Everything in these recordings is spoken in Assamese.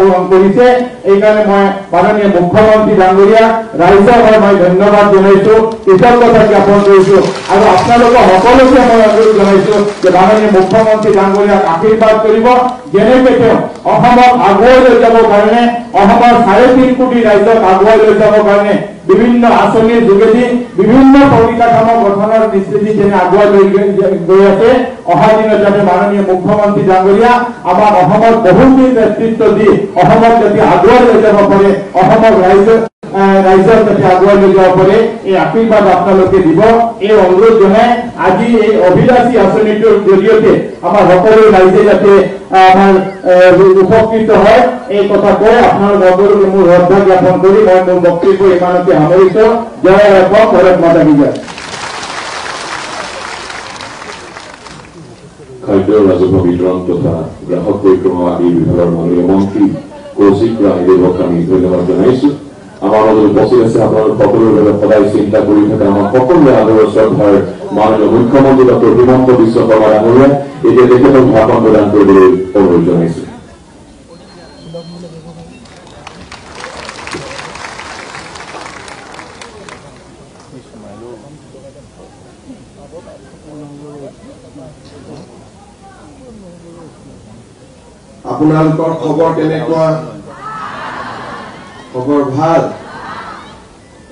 পূৰণ কৰিছে। এইকাৰণে মই মাননীয় মুখ্যমন্ত্ৰী ডাঙৰীয়া ৰাইজক মই ধন্যবাদ জনাইছো, কৃতজ্ঞতা জ্ঞাপন কৰিছো আৰু আপোনালোকক সকলোকে মই অনুৰোধ জনাইছো যে মাননীয় মুখ্যমন্ত্ৰী ডাঙৰীয়াক আশীৰ্বাদ কৰিব, যেনেকৈ তেওঁ অসমক আগুৱাই লৈ যাবৰ কাৰণে, অসমৰ 3.5 কোটি ৰাইজক আগুৱাই লৈ যাবৰ কাৰণে বিভিন্ন আঁচনিৰ যোগেদি বিভিন্ন পৰিকাঠামো গঠনৰ নিশ্চিতি যেনে আগুৱাই লৈ গৈ আছে, অহা দিনত যাতে মাননীয় মুখ্যমন্ত্ৰী ডাঙৰীয়া আমাক অসমত বহুদিন নেতৃত্ব দি অসমক যাতে আগুৱাই লৈ যাব পাৰে, অসমৰ ৰাইজক যাতে আগুৱাই লৈ যাব পাৰে, এই আশীৰ্বাদ আপোনালোকে দিব, এই অনুৰোধ জনাই আজি এই অভিলাষী আঁচনিটোৰ জৰিয়তে আমাৰ সকলো ৰাইজে যাতে আমাৰ উপকৃত হয়, এই কথা কৈ আপোনালোকে মোৰ শ্ৰদ্ধা জ্ঞাপন কৰি মই মোৰ বক্তব্য ইমানতে সামৰিছো। জয় অসম, ভাৰত মাতা কি জয়। খাদ্য ৰাজহুৱা বিতৰণ তথা গ্ৰাহক পৰিক্ৰমা আদি বিভাগৰ মাননীয় মন্ত্ৰী কৌশিক ৰায়দেৱক আমি ধন্যবাদ জনাইছো। আমাৰ মাজত উপস্থিত আছে আপোনালোক সকলোৰে বাবে সদায় চিন্তা কৰি থকা আমাৰ সকলোৰে আদৰৰ শ্ৰদ্ধাৰ মাননীয় মুখ্যমন্ত্ৰী ডক্টৰ হিমন্ত বিশ্ব শৰ্মা ডাঙৰীয়া এতিয়া তেখেতক ভাষণ প্ৰদান কৰিবলৈ অনুৰোধ জনাইছো। আপোনালোকৰ খবৰ কেনেকুৱা? খবৰ ভাল?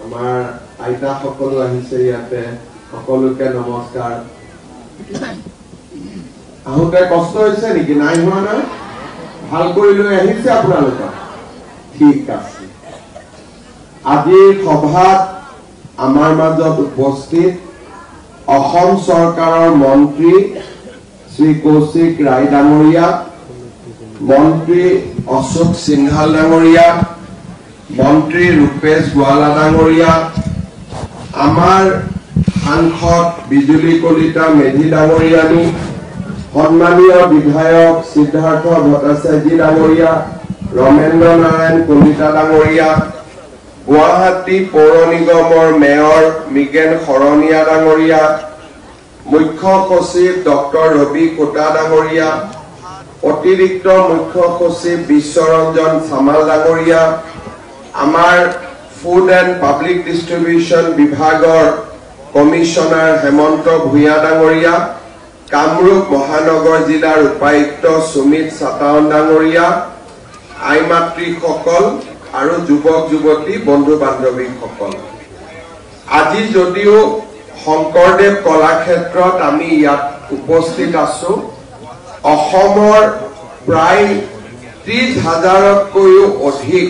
আমাৰ আইতা সকলো আহিছে ইয়াতে, সকলোকে নমস্কাৰ। আহোঁতে কষ্ট হৈছে নেকি? নাই হোৱা নাই? ভাল কৰি লৈ আহিছে আপোনালোকক? ঠিক আছে। আজিৰ সভাত আমাৰ মাজত উপস্থিত অসম চৰকাৰৰ মন্ত্ৰী শ্ৰী কৌশিক ৰায় ডাঙৰীয়া, মন্ত্ৰী অশোক সিংহাল ডাঙৰীয়া, মন্ত্ৰী ৰূপেশ গোৱালা ডাঙৰীয়া, আমাৰ সাংসদ বিজুলী কলিতা মেধি ডাঙৰীয়ানী, সন্মানীয় বিধায়ক সিদ্ধাৰ্থ ভট্টাচাৰ্য ডাঙৰীয়া, ৰমেন্দ্ৰ নাৰায়ণ কলিতা ডাঙৰীয়া, গুৱাহাটী পৌৰ নিগমৰ মেয়ৰ মৃগেন শৰণীয়া ডাঙৰীয়া, মুখ্য সচিব ডক্টৰ ৰবি কোটা ডাঙৰীয়া, অতিৰিক্ত মুখ্য সচিব বিশ্বৰঞ্জন চামাল ডাঙৰীয়া, আমাৰ ফুড এণ্ড পাব্লিক ডিষ্ট্ৰিবিউশ্যন বিভাগৰ কমিশনাৰ হেমন্ত ভূঞা ডাঙৰীয়া, কামৰূপ মহানগৰ জিলাৰ উপায়ুক্ত সুমিত চাটাৱন ডাঙৰীয়া, আই মাতৃসকল আৰু যুৱক যুৱতী বন্ধু বান্ধৱীসকল, আজি যদিও শংকৰদেৱ কলাক্ষেত্ৰত আমি ইয়াত উপস্থিত আছো, অসমৰ প্ৰায় 30,000তকৈও অধিক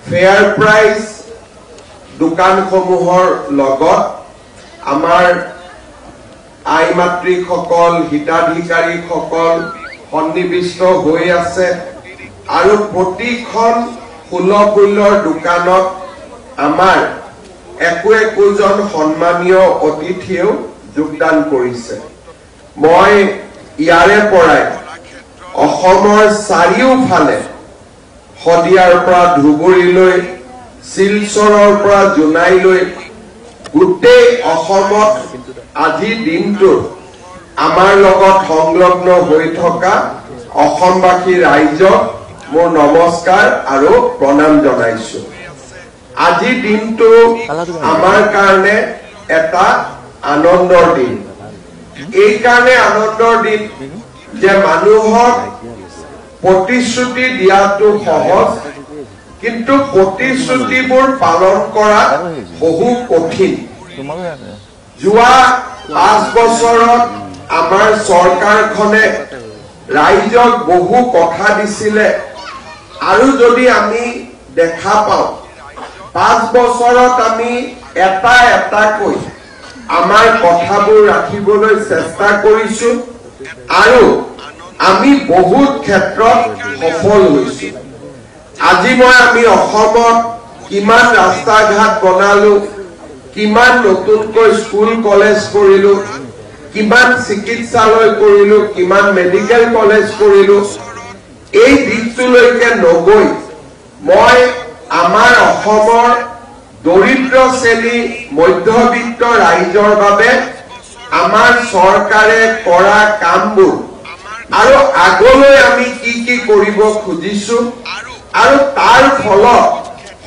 ফেয়াৰ প্ৰাইজ দোকানসমূহৰ লগত আমাৰ আই মাতৃসকল, হিতাধিকাৰীসকল সন্নিবিষ্ট হৈ আছে আৰু প্ৰতিখন সুলভ মূল্যৰ দোকানত আমাৰ একোজন সন্মানীয় অতিথিয়েও যোগদান কৰিছে। মই ইয়াৰে পৰাই অসমৰ চাৰিওফালে শদিয়াৰ পৰা ধুবুৰীলৈ, শিলচৰৰ পৰা জোনাইলৈ গোটেই অসমত আজি দিনটোত আমাৰ লগত সংলগ্ন হৈ থকা অসমবাসী ৰাইজক মোৰ নমস্কাৰ আৰু প্ৰণাম জনাইছো। আজি দিনটো আমাৰ কাৰণে এটা আনন্দৰ দিন। এই কাৰণে আনন্দৰ দিন যে মানুহক প্ৰতিশ্ৰুতি দিয়াটো সহজ, কিন্তু প্ৰতিশ্ৰুতিবোৰ পালন কৰা বহু কঠিন। যোৱা 5 বছৰত আমাৰ চৰকাৰখনে ৰাইজক বহু কথা দিছিলে আৰু যদি আমি দেখা পাওঁ 5 বছৰত আমি এটা এটাকৈ আমাৰ কথাবোৰ ৰাখিবলৈ চেষ্টা কৰিছো আৰু আমি বহুত ক্ষেত্ৰত সফল হৈছো। আজি আমি অসমত কিমান ৰাস্তা ঘাট বনালো, কিমান নতুনকৈ স্কুল কলেজ কৰিলো, কিমান চিকিৎসালয় কৰিলো, কিমান মেডিকেল কলেজ কৰিলো, এই দিশটোলৈকে নগৈ মই আমাৰ অসমৰ দৰিদ্ৰ শ্ৰেণী মধ্যবিত্ত ৰাইজৰ বাবে আমাৰ চৰকাৰে কৰা কামবোৰ আৰু আগলৈ আমি কি কৰিব খুজিছো আৰু তাৰ ফলত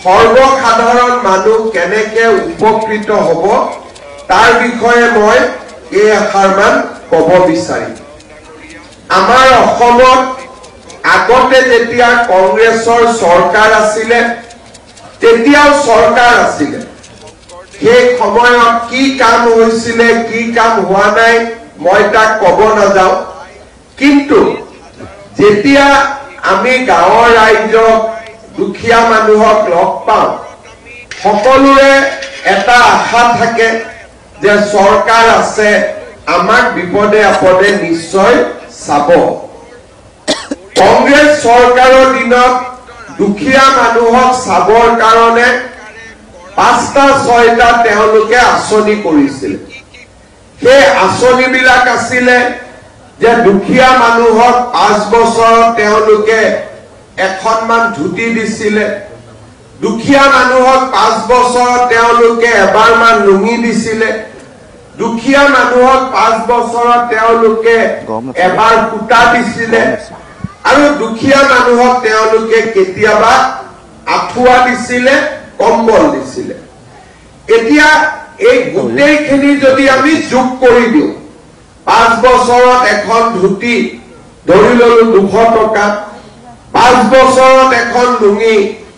সৰ্বসাধাৰণ মানুহ কেনেকৈ উপকৃত হ'ব তাৰ বিষয়ে মই এই আখাৰমান ক'ব বিচাৰিম। আমাৰ অসমত আগতে যেতিয়া কংগ্ৰেছৰ চৰকাৰ আছিলে তেতিয়াও চৰকাৰ আছিলে, সেই সময়ত কি কাম হৈছিলে কি কাম হোৱা নাই মই তাক ক'ব নাযাওঁ, কিন্তু যেতিয়া আমি গাঁৱৰ ৰাইজক দুখীয়া মানুহক লগ পাওঁ সকলোৰে এটা আশা থাকে যে চৰকাৰ আছে আমাক বিপদে আপদে নিশ্চয় চাব। কংগ্ৰেছ চৰকাৰৰ দিনত দুখীয়া মানুহক চাবৰ কাৰণে ৫টা ৬টা তেওঁলোকে আঁচনি কৰিছিল। সেই আঁচনিবিলাক আছিলে যে দুখীয়া মানুহক ৫ বছৰত তেওঁলোকে এখনমান ধুতি দিছিলে, দুখীয়া মানুহক ৫ বছৰত তেওঁলোকে এবাৰমান লুঙি দিছিলে, দুখীয়া মানুহক ৫ বছৰত তেওঁলোকে এবাৰ কুটা দিছিলে আৰু দুখীয়া মানুহক তেওঁলোকে কেতিয়াবা আঁঠুৱা দিছিলে, কম্বল দিছিলে। এতিয়া এই গোটেইখিনি যদি আমি যোগ কৰি দিওঁ ৫ বছৰত এখন ধুতি ধৰি ললো ২০০ টকা, ৫ বছৰত এখন লুঙি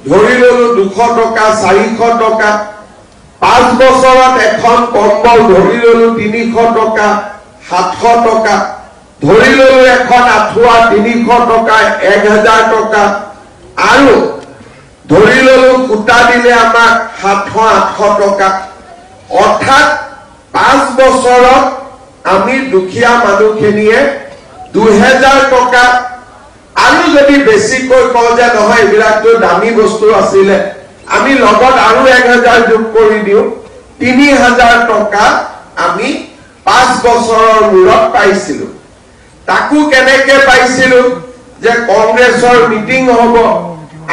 ধৰি ললো ২০০ টকা ৪০০ টকা, ৫ বছৰত এখন কম্বল ধৰি ললো ৩০০ টকা ৭০০ টকা, ধৰি ললো এখন আঁঠুৱা ৩০০ টকা ১০০০ টকা আৰু ধৰি ললো কুটা দিলে আমাক ৭০০-৮০০ টকা। অৰ্থাৎ ৫ বছৰত আমি দুখীয়া মানুহখিনিয়ে ২০০০ টকা আৰু যদি বেছিকৈ কওঁ যে নহয় এইবিলাকতো দামী বস্তু আছিলে আমি লগত আৰু ১০০০ যোগ কৰি দিওঁ ৩০০০ টকা আমি ৫ বছৰৰ মূৰত পাইছিলো। তাকো কেনেকে পাইছিলো যে কংগ্ৰেছৰ মিটিং হ'ব,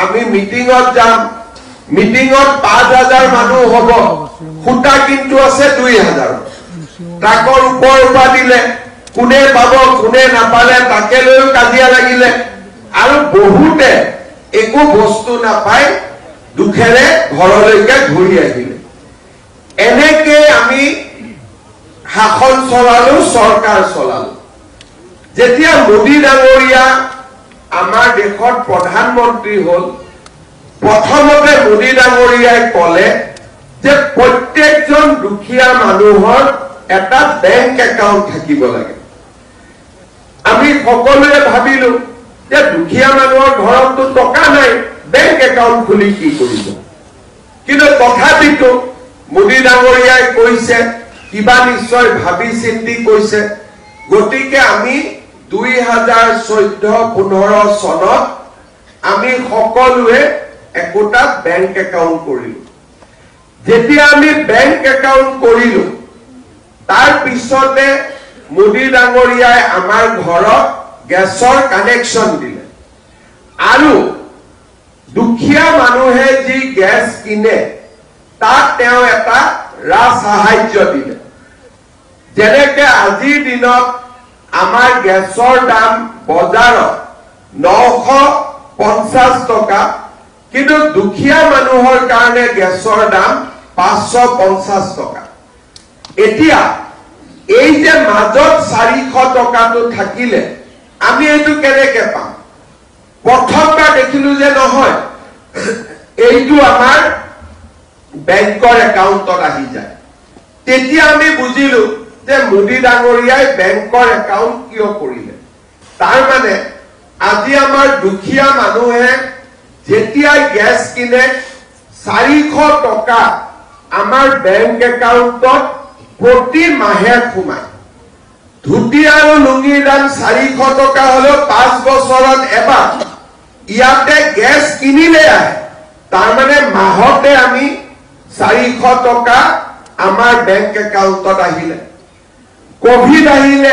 আমি মিটিঙত যাম, মিটিঙত ৫০০০ মানুহ হ'ব, খুঁটা কিন্তু আছে ২০০০। ট্ৰাকৰ ওপৰৰ পৰা দিলে কোনে পাব কোনে নাপালে তাকে লৈও কাজিয়া লাগিলে আৰু বহুতে একো বস্তু নাপাই দুখেৰে ঘৰলৈকে ঘূৰি আহিলে। এনেকে আমি শাসন চলালো, চৰকাৰ চলালো। যেতিয়া মোদী ডাঙৰীয়া আমাৰ দেশত প্ৰধানমন্ত্ৰী হ'ল প্ৰথমতে মোদী ডাঙৰীয়াই ক'লে যে প্ৰত্যেকজন দুখীয়া মানুহৰ এটা বেংক একাউণ্ট থাকিব লাগে। আমি সকলোৱে ভাবিলো যে দুখীয়া মানুহৰ ঘৰততো টকা নাই, বেংক একাউণ্ট খুলি কি কৰিব, কিন্তু তথাপিতো মোদী ডাঙৰীয়াই কৈছে কিবা নিশ্চয় ভাবি চিন্তি কৈছে। গতিকে আমি ২০১৪-১৫ চনত আমি সকলোৱে একোটা বেংক একাউণ্ট কৰিলো। যেতিয়া আমি বেংক একাউণ্ট কৰিলো তাৰ পিছতে মোদী ডাঙৰীয়াই আমাৰ ঘৰত গেছৰ কানেকশ্যন দিলে আৰু দুখীয়া মানুহে যি গেছ কিনে তাত তেওঁ এটা ৰাজসাহায্য দিলে। যেনেকে আজিৰ দিনত আমাৰ গেছৰ দাম বজাৰত ৯৫০ টকা, কিন্তু দুখীয়া মানুহৰ কাৰণে গেছৰ দাম ৫৫০ টকা। এতিয়া এই যে মাজত ৪০০ টকাটো থাকিলে আমি এইটো কেনেকে পাম? প্ৰথমবাৰ দেখিলো যে নহয় এইটো আমাৰ বেংকৰ একাউণ্টত আহি যায়। তেতিয়া আমি বুজিলো যে মোদী ডাঙৰীয়াই বেংকৰ একাউণ্ট কিয় কৰিলে। তাৰ মানে আজি আমাৰ দুখীয়া মানুহে যেতিয়াই গেছ কিনে ৪০০ টকা আমাৰ বেংক একাউণ্টত প্ৰতি মাহে সোমায়। ধুতি আৰু লুঙিৰ দাম ৪০০ টকা হলেও ৫ বছৰত এবাৰ ইয়াতে গেছ কিনিলে আহে। তাৰমানে মাহতে আমি ৪০০ টকা আমাৰ বেংক একাউণ্টত আহিলে। কোভিড আহিলে,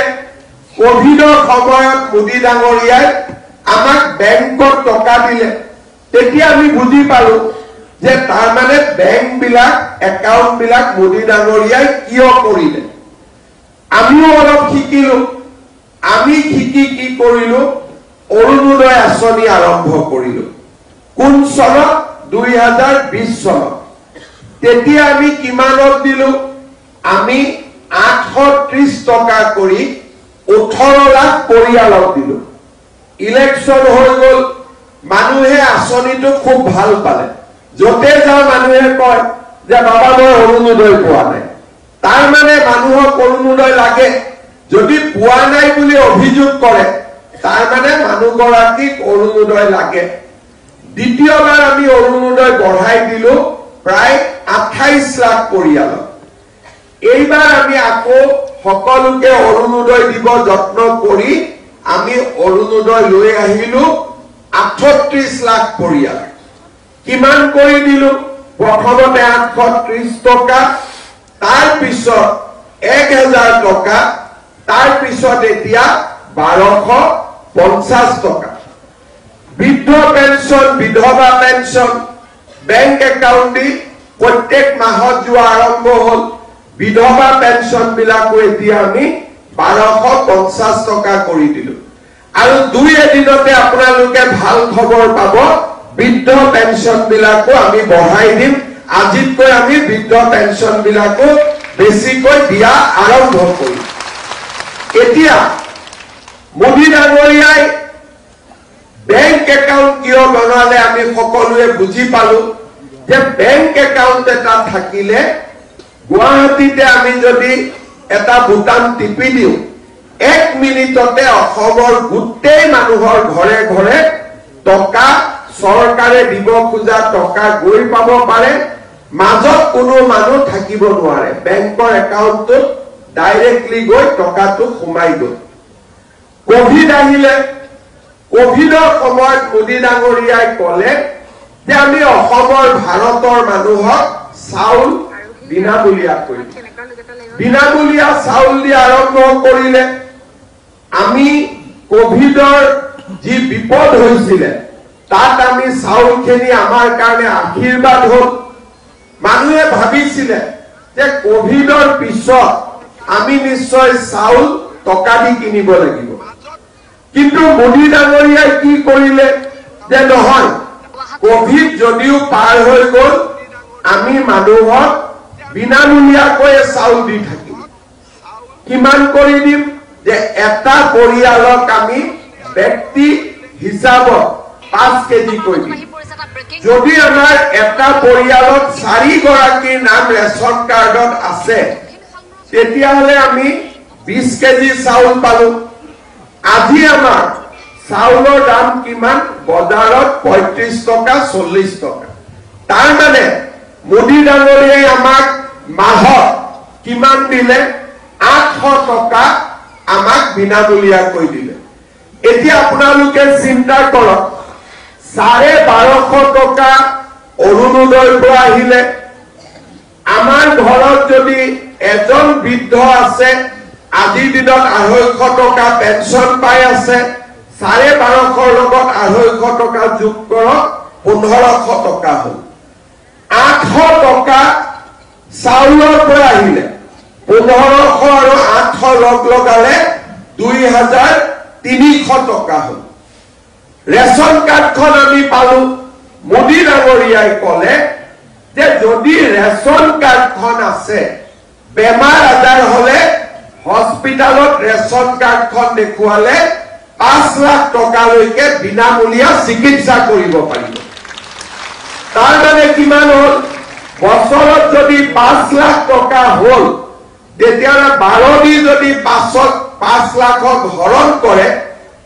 কোভিডৰ সময়ত মোদী ডাঙৰীয়াই আমাক বেংকত টকা দিলে। তেতিয়া আমি বুজি পালো যে তাৰমানে বেংক বিলাক একাউণ্ট বিলাক মোদী ডাঙৰীয়াই কিয় কৰিলে। আমিও অলপ শিকিলো। আমি কি কৰিলো অৰুণোদয় আঁচনি আৰম্ভ কৰিলো কোন চনত 2020 চনত তেতিয়া আমি কিমানত দিলো আমি 830 টকা কৰি 18 লাখ পৰিয়ালক দিলো ইলেকশন হৈ গল মানুহে আঁচনিটো খুব ভাল পালে যতে যাও মানুহে কয় যে বাবা মই অৰুণোদয় পোৱা নাই তাৰ মানে মানুহক অৰুণোদয় লাগে যদি পোৱা নাই বুলি অভিযোগ কৰে তাৰ মানে মানুহগৰাকীক অৰুণোদয় লাগে দ্বিতীয়বাৰ আমি অৰুণোদয় বঢ়াই দিলো প্ৰায় 28 লাখ পৰিয়ালক এইবাৰ আমি আকৌ সকলোকে অৰুণোদয় দিব যত্ন কৰি আমি অৰুণোদয় লৈ আহিলো 38 লাখ পৰিয়াল কিমান কৰি দিলো প্ৰথমতে 830 টকা তাৰ পিছত 1000 টকা তাৰ পিছত এতিয়া 1250 টকা বৃদ্ধ পেনশন বিধৱা পেনশন বেংক একাউন্ট দি প্ৰত্যেক মাহত যোৱা আৰম্ভ হল বিধৱা পেনশন বিলাকো এতিয়া আমি 1250 টকা কৰি দিলো আৰু দুই এদিনতে আপোনালোকে ভাল খবৰ পাব বৃদ্ধ পেনশন বিলাকো আমি বঢ়াই দিম আজিতকৈ আমি বৃদ্ধ পেনশন বিলাকো বেছিকৈ দিয়া আৰম্ভ কৰিম এতিয়া মোদী ডাঙৰীয়াই বেংক একাউন্ট কিয় বনালে আমি সকলোৱে বুজি পালো যে বেংক একাউন্ট এটা থাকিলে গুৱাহাটীতে আমি যদি এটা বুটাম টিপি দিও 1 মিনিটতে অসমৰ গোটেই মানুহৰ ঘৰে ঘৰে টকা চৰকাৰে দিব খোজা টকা গৈ পাব পাৰে মাজত কোনো মানুহ থাকিব নোৱাৰে বেংকৰ একাউন্টত ডাইৰেক্টলি গৈ টকাটো সোমাই গল কোভিড আহিলে কোভিডৰ সময়ত মোদী ডাঙৰীয়াই ক'লে যে আমি অসমৰ ভাৰতৰ মানুহক চাউল বিনামূলীয়া চাউল দিয়া আৰম্ভ কৰিলে আমি কোভিডৰ যি বিপদ হৈছিলে তাত আমি চাউলখিনি আমাৰ কাৰণে আশীৰ্বাদ হল মানুহে ভাবিছিলে যে কোভিডৰ পিছত আমি নিশ্চয় চাউল টকা দি কিনিব লাগিব কিন্তু মোদী ডাঙৰীয়াই কি কৰিলে যে নহয় কোভিড যদিও পাৰ হৈ গল আমি মানুহক বিনামূলীয়াকৈ চাউল দি থাকিম কিমান কৰি দিম যে এটা পৰিয়ালক আমি ব্যক্তি হিচাপত 5 কেজি কৈ দিম যদি আমাৰ এটা পৰিয়ালত 4 গৰাকীৰ নাম ৰেশন কাৰ্ডত আছে তেতিয়াহলে আমি 20 কেজি চাউল পালো আজি আমাৰ চাউলৰ দাম কিমান বজাৰত 35 টকা 40 টকা তাৰ মানে মোদী ডাঙৰীয়াই আমাক মাহত কিমান দিলে 800 টকা আমাক বিনামূলীয়াকৈ দিলে এতিয়া আপোনালোকে চিন্তা কৰক 1250 টকা অৰুণোদয়ৰ পৰা আহিলে আমাৰ ঘৰত যদি এজন বৃদ্ধ আছে আজিৰ দিনত 250 টকা পেনশন পাই আছে 1250 লগত 250 টকা যোগ কৰক 1500 টকা হল 800 টকা চাউলৰ পৰা আহিলে 1500 আৰু 800 লগ লগালে 2300 টকা হল ৰেশন কাৰ্ডখন আমি পালো মোদী ডাঙৰীয়াই ক'লে যে যদি ৰেশন কাৰ্ডখন আছে বেমাৰ আজাৰ হলে হস্পিটালত ৰেশন কাৰ্ডখন দেখুৱালে 5 লাখ টকালৈকে বিনামূলীয়া চিকিৎসা কৰিব পাৰিব তাৰ মানে কিমান হল বছৰত যদি 5 লাখ টকা হল তেতিয়ালে 12 দি যদি 5 লাখক হৰণ কৰে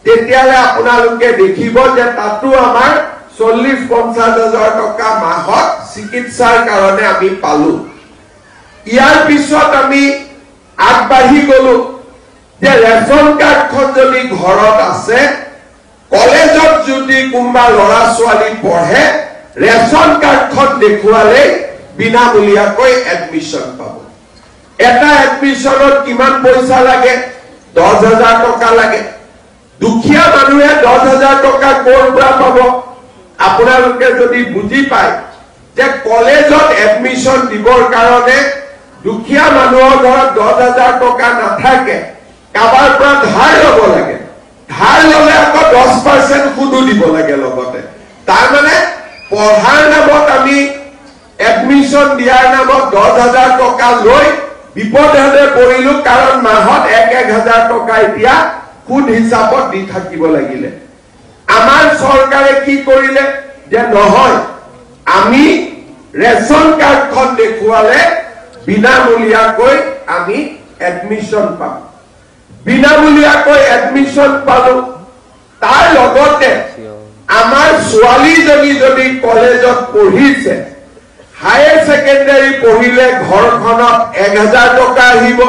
তেতিয়ালে আপোনালোকে দেখিব যে তাতো আমাৰ 40-50 হাজাৰ টকা মাহত চিকিৎসাৰ কাৰণে আমি পালো ইয়াৰ পিছত আমি আগবাঢ়ি গলো যে ৰেশন কাৰ্ডখন যদি ঘৰত আছে কলেজত যদি কোনবা লৰা ছোৱালী পঢ়ে ৰেশন কাৰ্ডখন দেখুৱালে বিনামূলীয়াকৈ এডমিশন পাব এটা এডমিশনত কিমান পইচা লাগে 10,000 টকা লাগে দুখীয়া মানুহে 10,000 টকা ক'ৰ পৰা পাব আপোনালোকে যদি বুজি পায় যে কলেজত এডমিশন দিবৰ কাৰণে দুখীয়া মানুহৰ ঘৰত 10,000 টকা নাথাকে কাবাৰ পৰা ধাৰ ল'ব লাগে ধাৰ ল'লে আকৌ 10% সুদো দিব লাগে লগতে তাৰ মানে পঢ়াৰ নামত আমি এডমিশন দিয়াৰ নামত 10,000 টকা লৈ বিপদে পৰিলো কাৰণ মাহত 1,000 টকা এতিয়া সুদ হিচাপত দি থাকিব লাগিলে আমাৰ চৰকাৰে কি কৰিলে যে নহয় আমি ৰেশন কাৰ্ডখন দেখুৱালে বিনামূলীয়াকৈ আমি এডমিশন পাম বিনামূলীয়াকৈ এডমিশন পালো তাৰ লগতে আমাৰ ছোৱালীজনী যদি কলেজত পঢ়িছে হায়াৰ সেকেন্ডাৰী পঢ়িলে ঘৰখনত 1,000 টকা আহিব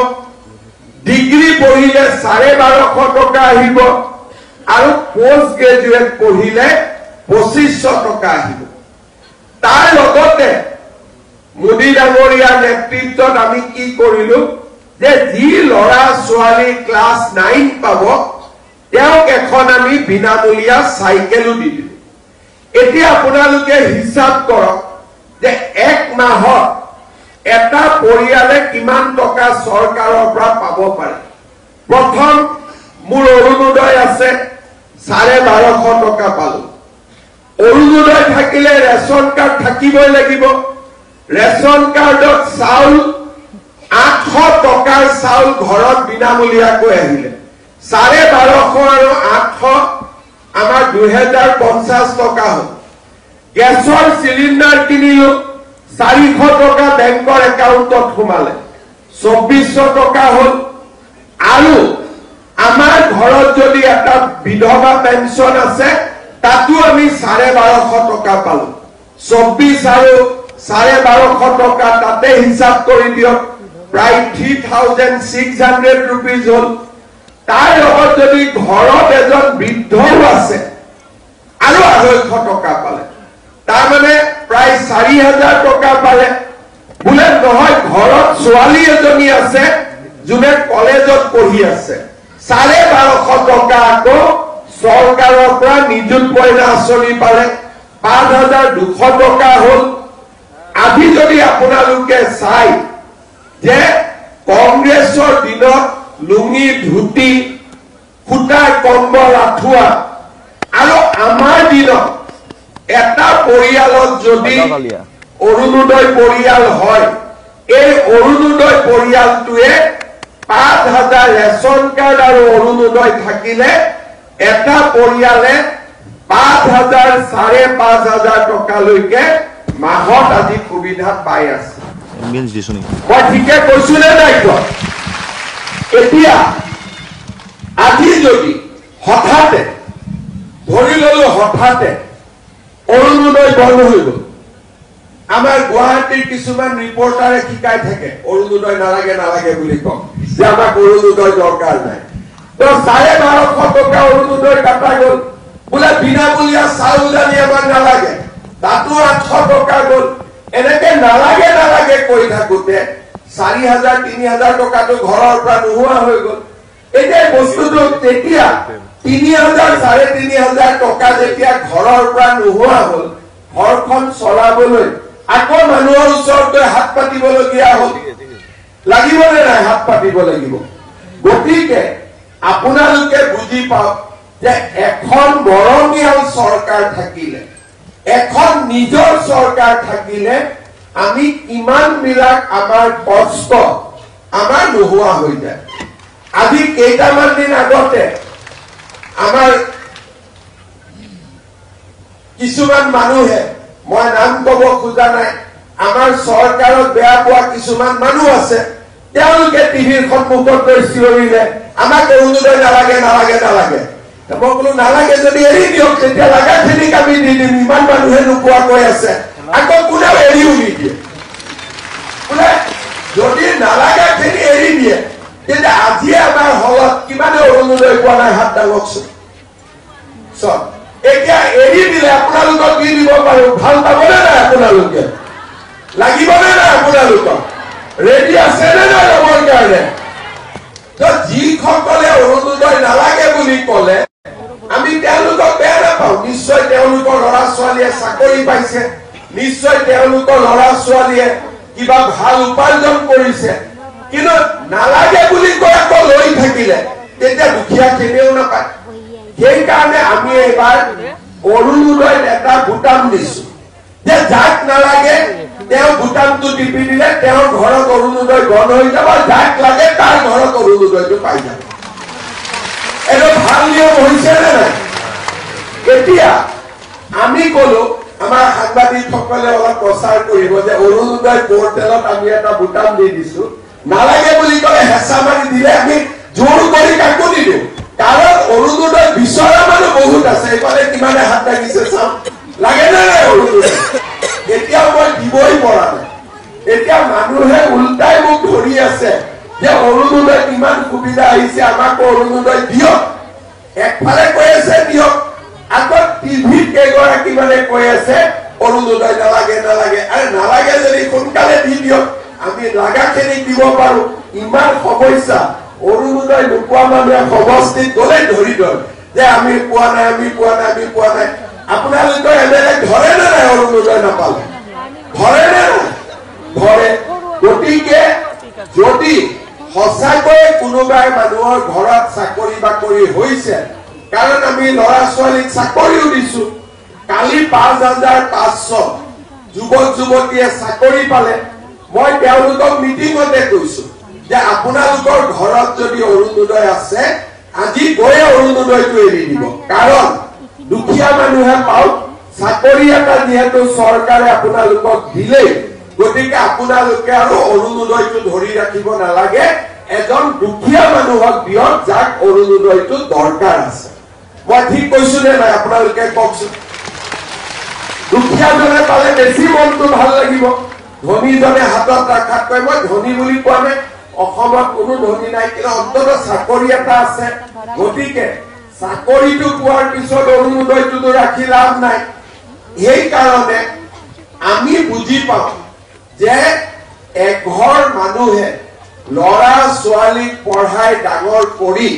ডিগ্ৰী পঢ়িলে 1250 টকা আহিব আৰু পোষ্ট গ্ৰেজুৱেট পঢ়িলে 2500 টকা আহিব তাৰ লগতে মোদী ডাঙৰীয়াৰ নেতৃত্বত আমি কি কৰিলো যে যি লৰা ছোৱালী ক্লাছ 9 পাব তেওঁক এখন আমি বিনামূলীয়া চাইকেলো দি দিলো এতিয়া আপোনালোকে হিচাপ কৰক যে এক মাহত এটা পৰিয়ালে কিমান টকা চৰকাৰৰ পৰা পাব পাৰে প্ৰথম মোৰ অৰুণোদয় আছে 1250 টকা পালো অৰুণোদয় থাকিলে ৰেশন কাৰ্ড থাকিবই লাগিব ৰেশন কাৰ্ডত চাউল 800 টকাৰ চাউল ঘৰত বিনামূলীয়াকৈ আহিলে 1250 আৰু 800 আমাৰ 2050 টকা হ'ল গেছৰ সিলিন্ডাৰ কিনিলো 400 টকা বেংকৰ একাউণ্টত সোমালে 2400 টকা হ'ল আৰু আমাৰ ঘৰত যদি এটা বিধৱা পেনশন আছে তাতো আমি 1250 টকা পালো 24 আৰু 1250 টকা তাতে হিসাব কৰি দিয়ক প্ৰায় 3600 rupees হ'ল তাৰ লগত যদি ঘৰত এজন বৃদ্ধও আছে আৰু 250 টকা পালে তাৰ মানে প্ৰায় 4000 টকা পালে বুলে নহয় ঘৰত ছোৱালী এজনী আছে যোনে কলেজত পঢ়ি আছে 1250 টকা আকৌ চৰকাৰৰ পৰা নিযুত মইনা আঁচনি পালে 5200 টকা হ'ল আজি যদি আপোনালোকে চাই যে কংগ্ৰেছৰ দিনত লুঙি ধুতি খুটা কম্বল আঠুৱা আৰু আমাৰ দিনত এটা পৰিয়ালত যদি অৰুণোদয় পৰিয়াল হয় এই অৰুণোদয় পৰিয়ালটোৱে 5000 ৰেশন কাৰ্ড আৰু অৰুণোদয় থাকিলে এটা পৰিয়ালে 5000 5500 টকালৈকে মাহত আজি সুবিধা পাই আছে মই ঠিকে কৈছো নে নাই এতিয়া আজি যদি হঠাতে ধৰি ললো হঠাতে অৰুণোদয় বন্ধ হৈ গল আমাৰ গুৱাহাটীৰ কিছুমান ৰিপৰ্টাৰে শিকাই থাকে অৰুণোদয় নালাগে নালাগে বুলি কম যে আমাক অৰুণোদয় দৰকাৰ নাই তো 1250 টকা অৰুণোদয় কাটা গল বোলে বিনামূলীয়া চাউল দালি আমাক নালাগে তাতো 800 টকা গল এনেকে নালাগে নালাগে কৈ থাকোতে 4000 3000 টকাটো ঘৰৰ পৰা নোহোৱা হৈ গল এতিয়া বস্তুটো তেতিয়া 3000 3500 টকা যেতিয়া ঘৰৰ পৰা নোহোৱা হ'ল ঘৰখন চলাবলৈ আকৌ মানুহৰ ওচৰত হাত পাতিবলগীয়া হ'ল লাগিবনে নাই হাত পাতিব লাগিব গতিকে আপোনালোকে বুজি পাওক যে এখন মৰমীয়াল চৰকাৰ থাকিলে এখন নিজৰ চৰকাৰ থাকিলে আমি কিমান বিলাক আমাৰ কষ্ট আমাৰ নোহোৱা হৈ যায় আজি কেইটামান দিন আগতে আমাৰ কিছুমান মানুহে মই নাম কব খোজা নাই আমাৰ চৰকাৰক বেয়া পোৱা কিছুমান মানুহ আছে তেওঁলোকে টিভিৰ সন্মুখত গৈ চিঞৰিলে আমাক অৰুণোদয় নালাগে নালাগে নালাগে মই বোলো নালাগে যদি এৰি দিয়ক তেতিয়া লাগাখিনিক আমি দি দিম ইমান মানুহে নোপোৱাকৈ আছে আকৌ কোনেও এৰিও নিদিয়ে বোলে যদি নালাগাখিনি এৰি দিয়ে তেতিয়া আজিয়ে আমাৰ হলত কিমানে অৰুণোদয় পোৱা নাই হাত দাঙকচোন চব এতিয়া এৰি দিলে আপোনালোকক দি দিব পাৰো ভাল পাবনে নাই আপোনালোকে লাগিবনে নাই আপোনালোকক ৰেডি আছে নে নাই ল'বৰ কাৰণে তো যিসকলে অৰুণোদয় নালাগে বুলি ক'লে আমি তেওঁলোকক বেয়া নাপাওঁ নিশ্চয় তেওঁলোকৰ ল'ৰা ছোৱালীয়ে চাকৰি পাইছে নিশ্চয় তেওঁলোকৰ ল'ৰা ছোৱালীয়ে কিবা ভাল উপাৰ্জন কৰিছে কিন্তু নালাগে বুলি কৈ আকৌ লৈ থাকিলে তেতিয়া দুখীয়া কেনেও নাপায় সেইকাৰণে আমি এইবাৰ অৰুণোদয়ত এটা বুটাম দিছো যে যাক নালাগে তেওঁ বুটামটো টিপি দিলে তেওঁৰ ঘৰত অৰুণোদয় বন্ধ হৈ যাব যাক লাগে তাৰ ঘৰত অৰুণোদয়টো পাই যাব এইটো ভাল নিয়ম হৈছে নে নাই এতিয়া আমি কলো আমাৰ সাংবাদিকসকলে অলপ প্ৰচাৰ কৰিব যে অৰুণোদয় পৰ্টেলত আমি এটা বুটাম দি দিছো নালাগে বুলি ক'লে হেঁচা মাৰি দিলে আমি জোৰ কৰি কাকো নিদিওঁ কাৰণ অৰুণোদয় বিচৰা মানুহ বহুত আছে এইফালে কিমানে হাত দাঙিছে চাম লাগে নে নাই অৰুণোদয় এতিয়া মই দিবই পৰা নাই এতিয়া মানুহে উল্টাই মোক ধৰি আছে যে অৰুণোদয় কিমান সুবিধা আহিছে আমাক অৰুণোদয় দিয়ক একফালে কৈ আছে দিয়ক আকৌ টিভিত কেইগৰাকী মানে কৈ আছে অৰুণোদয় নালাগে নালাগে আৰু নালাগে যদি সোনকালে দি দিয়ক আমি লাগাখিনি দিব পাৰো ইমান সমস্যা অৰুণোদয় নোপোৱা মানুহে সমষ্টিত গলে ধৰি দল যে আমি পোৱা নাই আমি পোৱা নাই আমি পোৱা নাই আপোনালোকৰ এমএলএ ধৰে নে নাই অৰুণোদয় নাপালে ধৰে নে নাই ধৰে গতিকে যদি সঁচাকৈ কোনোবাই মানুহৰ ঘৰত চাকৰি বাকৰি হৈছে কাৰণ আমি ল'ৰা ছোৱালীক চাকৰিও দিছো কালি ৫,৫০০ যুৱক যুৱতীয়ে চাকৰি পালে মই তেওঁলোকক মিটিঙতে কৈছো যে আপোনালোকৰ ঘৰত যদি অৰুণোদয় আছে আজি গৈ অৰুণোদয়টো এৰি দিব কাৰণ দুখীয়া মানুহে পাওক চাকৰি এটা যিহেতু চৰকাৰে আপোনালোকক দিলেই গতিকে আপোনালোকে আৰু অৰুণোদয়টো ধৰি ৰাখিব নালাগে এজন দুখীয়া মানুহক দিয়ক যাক অৰুণোদয়টো দৰকাৰ আছে মই ঠিক কৈছো নে নাই আপোনালোকে কওকচোন দুখীয়াজনে পালে বেছি মনটো ভাল লাগিব ধনীজনে হাতত ৰাখাতকৈ মই ধনী বুলি কোৱা নাই অসমত কোনো ধনী নাই কিন্তু অন্ততঃ চাকৰি এটা আছে গতিকে চাকৰিটো পোৱাৰ পিছত অৰুণোদয়টো ৰাখি লাভ নাই সেইকাৰণে আমি বুজি পাওঁ যে এঘৰ মানুহে ল'ৰা ছোৱালীক পঢ়াই ডাঙৰ কৰি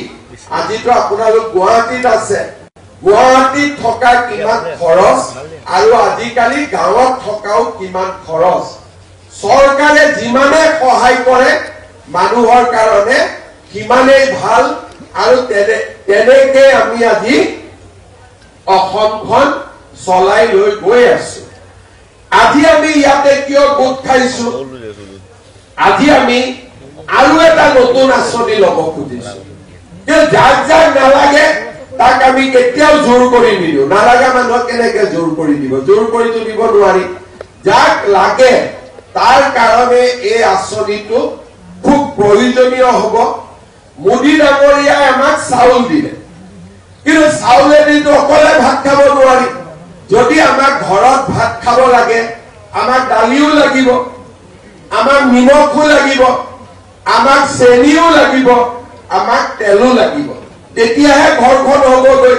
আজিতো আপোনালোক গুৱাহাটীত আছে গুৱাহাটীত থকা কিমান খৰচ আৰু আজিকালি গাঁৱত থকাও কিমান খৰচ চৰকাৰে যিমানে সহায় কৰে মানুহৰ কাৰণে সিমানেই ভাল আৰু তেনেকে আমি আজি অসমখন চলাই লৈ গৈ আছো আজি আমি ইয়াতে কিয় গোট খাইছো আজি আমি আৰু এটা নতুন আঁচনি ল'ব খুজিছো যে যাক যাক নালাগে তাক আমি কেতিয়াও জোৰ কৰি নিদিওঁ নালাগা মানুহক কেনেকে জোৰ কৰি দিব জোৰ কৰিতো দিব নোৱাৰি যাক লাগে তাৰ কাৰণে এই আঁচনিটো খুব প্ৰয়োজনীয় হ'ব মোদী ডাঙৰীয়াই আমাক চাউল দিলে কিন্তু চাউলেদিতো অকলে ভাত খাব নোৱাৰি যদি আমাক ঘৰত ভাত খাব লাগে আমাক দালিও লাগিব আমাক নিমখো লাগিব আমাক চেনিও লাগিব আমাক তেলো লাগিব তেতিয়াহে ঘৰখন হ'বগৈ